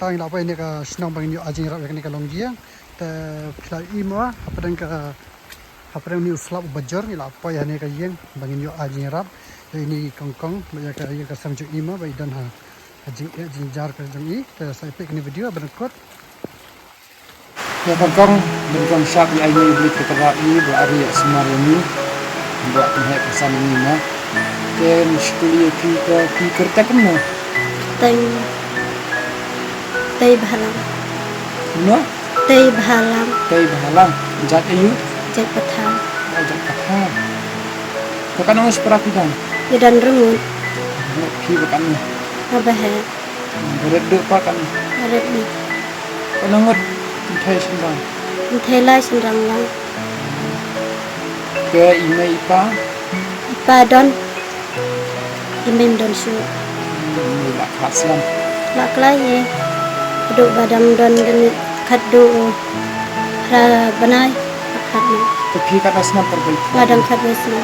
tang la pa ini ka snong bang ni ajing rap ni ka longjia te phla imo hapadang ka hapadang ni uslap bajor ni la pa ya ni ka yeng bang ni ajing rap ini kongkong ya ka samju imo bai dan ha ajing jar ka jong i te sai pek ni video berikut ya kongkong berkong syap ya ini beli keterai berari semar ini buat melihat pesan ini mah dan sekolah pi kerja kena Tây Bahalang. no Tây Bahalang. Jat ayu Jat Patha. jat kapha bukan harus perapidan Yadan Rungut. pi bukan Abahe. bereduk pakan Aret ni. penangut thai sembang Thela Sindang Lang. ke ime ipa Padon. Imim Don Su. lak khaslam Lak lai. Duk badam don gani kaddu. Ra banai. Akhatna. tapi kata senam terbaik Ngadang khabesna.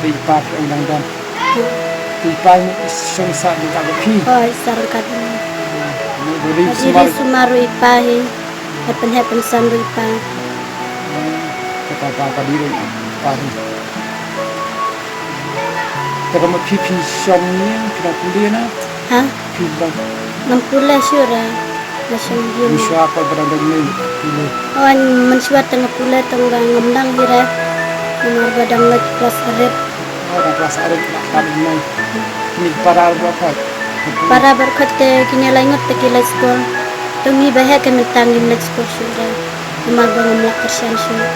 ipa undang dan ipa ini sengsa di pi Oi sarkat. beri Jadi sumaru ipahi. Happen sandu ipa. kata diri pari terima pipi somni kena kuliah na Ha? piba Nampula syura. Nasyong yun. bisa apa berada ni pilih Wan mensuat tengah pula tengah ngemlang hira. Nomor badang lek kelas arep. ada kelas ada tak ni ni para berapa Para berkat kini laingot tekila sekolah. Tungi bahaya kami tangin lek sekolah syura. Nomor bangun lek kersian syura.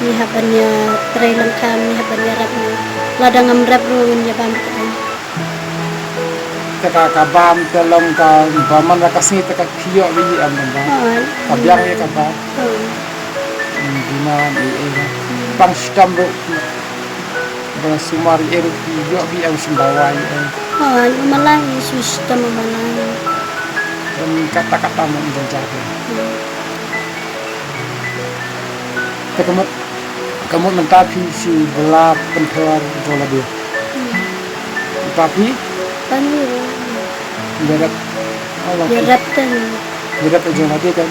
Ni habannya trailer kam ni habannya rapnya. Ladang amrap ruangnya bambu. kata kabam telong ka baman rakasi tak kio bi amanda kabyang ya kabam bina di bang stam ro bersumar eru kio bi au sembawai Malah sistem malah. dan kata-kata menjaga kamu mentapi si belap pentuan bola dia tapi Panir. berat Allah Dirap ten. berat aja dia kan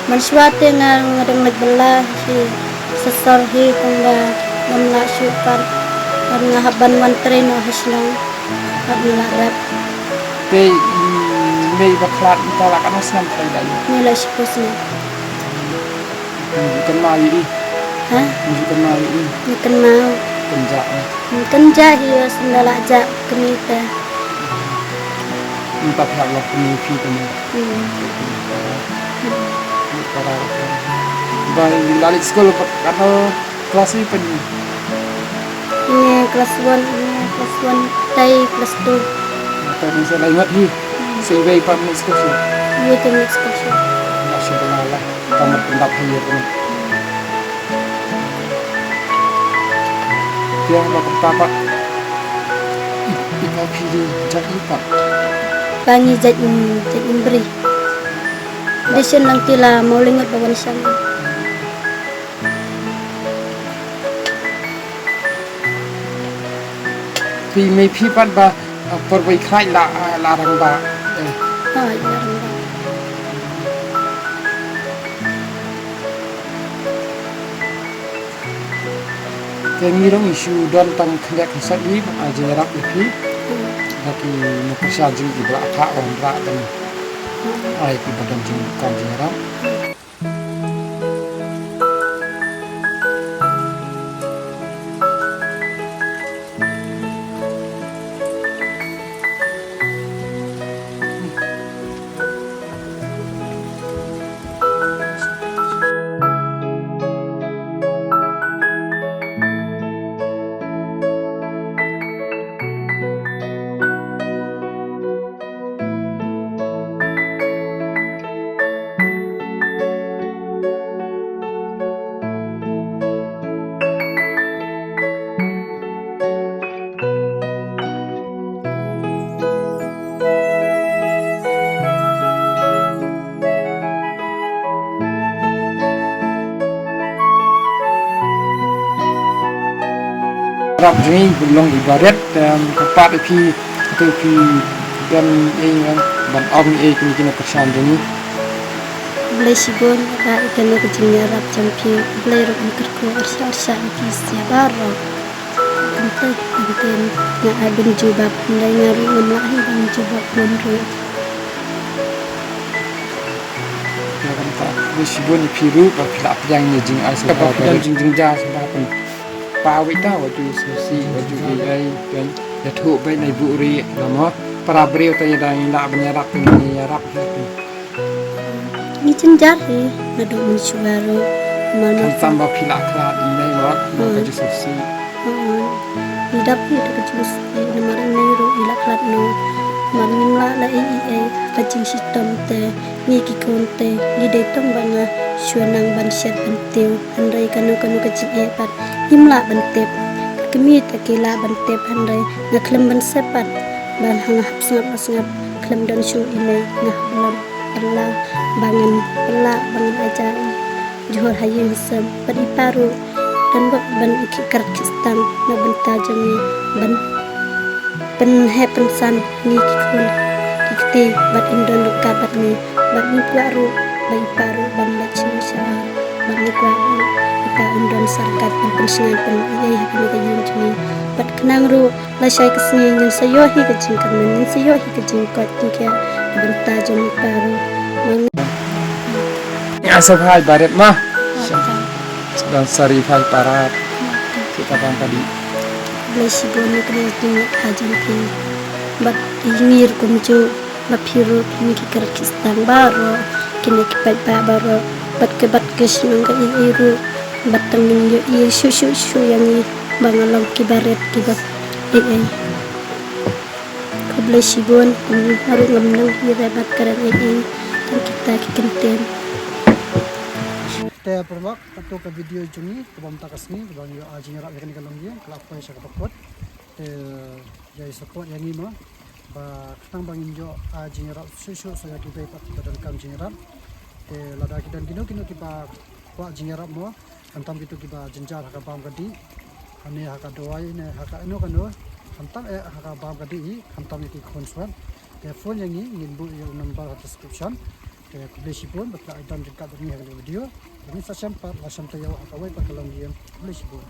Mensuate ngadang nagbelah si sesor hi tangga ngamla syupan karena haban mantri no haslang habla rap te mei baklat tala kan senam pai nila sipusna bukan mai ini ha bukan mai ini nikan mau penjak nikan jahi sendala jak kenita empat Allah ni fi kami para bayi lalik sekolah kata kelas ini pen ini kelas 1 tai kelas 2 atau saya ingat hi sehingga ipa ni sekolah ini ke next kelas masih belah tamat pendapat hayat ni dia nak pertama ipa pilih jadi ipa pangi jat beri desin lang tila mau lingot bawan sana pi mei pi pat ba perbai khai larang ba ha yarang ba Kengirong isu don tang khendak khasat ni aja rak ipi lagi nepersaji di belakang orang rak dan ai ki badan jing kan jarang rap jeng belum ibarat dan tepat pi dan ini ban om kini kini persian ini Blai sibon ba ikan ke jingnya rap jampi blai ro kerko arsa iki siabaro kantai kanten na abin jubab ndai ngaru ngelahi bang jubab bonro ya kan tak sibon piru ba pila yang ni jing ai sebab dan jing ja sebab pun pawita waju susi waju ai kan ya thu bai nai bu ri lama para breu ta ya ila banyarak ni yarap ni cenjari nado mensuaro mana tambah pila kelat ini lot mau ke susi Hidap ni dekat jenis ni maring nairu ila klat no maring la la kajing sistem te ni ki konte ni detong banga suanang ban siat pentiu handai kanu kajing pat himla bantep kemi takila bantep handai ngaklem ban sepat ban hang hap sengap klem dan su ini ngahlam Allah bangan ajar johor hayim sem padi paru dan ban ikikar kistang na benta jami ban hepen san ni kikun kikti bat indon luka bat ni kuaru bai paru ban lachin syar bat ni kuaru ita indon sarkat ban pensingan pen ai hakni kayun jami bat kenang ru la syai kesni nyen sayo hi kecing kan nyen sayo hi kecing kot tingkia benta jami paru ya sebhai baret mah dan sarifai parat kita kan tadi Blai sibon ni kena tinggal hajam pi bat ingir kumju mapiru kini kikar kistang baro kini kipat baro bat ke senang ke iru bat tangin yo i shu yang i bangalang kibaret kibat ko blai sibon kini haru ngamnang ira bat karan kan kita kikenten te permak atau ke video juni ke bom takas ni ke bang yo ajing rap yakin kalong dia kelap pai syak pakot te jai support yang ini mah ba ketang bang injo ajing rap susu saya kita pat badan kam jing rap te lada kita kino kita wa jing rap mo antam itu kita jenjar ka bam gadi ane haka doai ne haka eno kano antam haka bam gadi antam iki khonswan te phone yang ini ngin bu yo number description te kubleshi pun bakla idan dekat dengan video ini saya sempat lah sampai awak kawai pakai lagi yang boleh sibuk.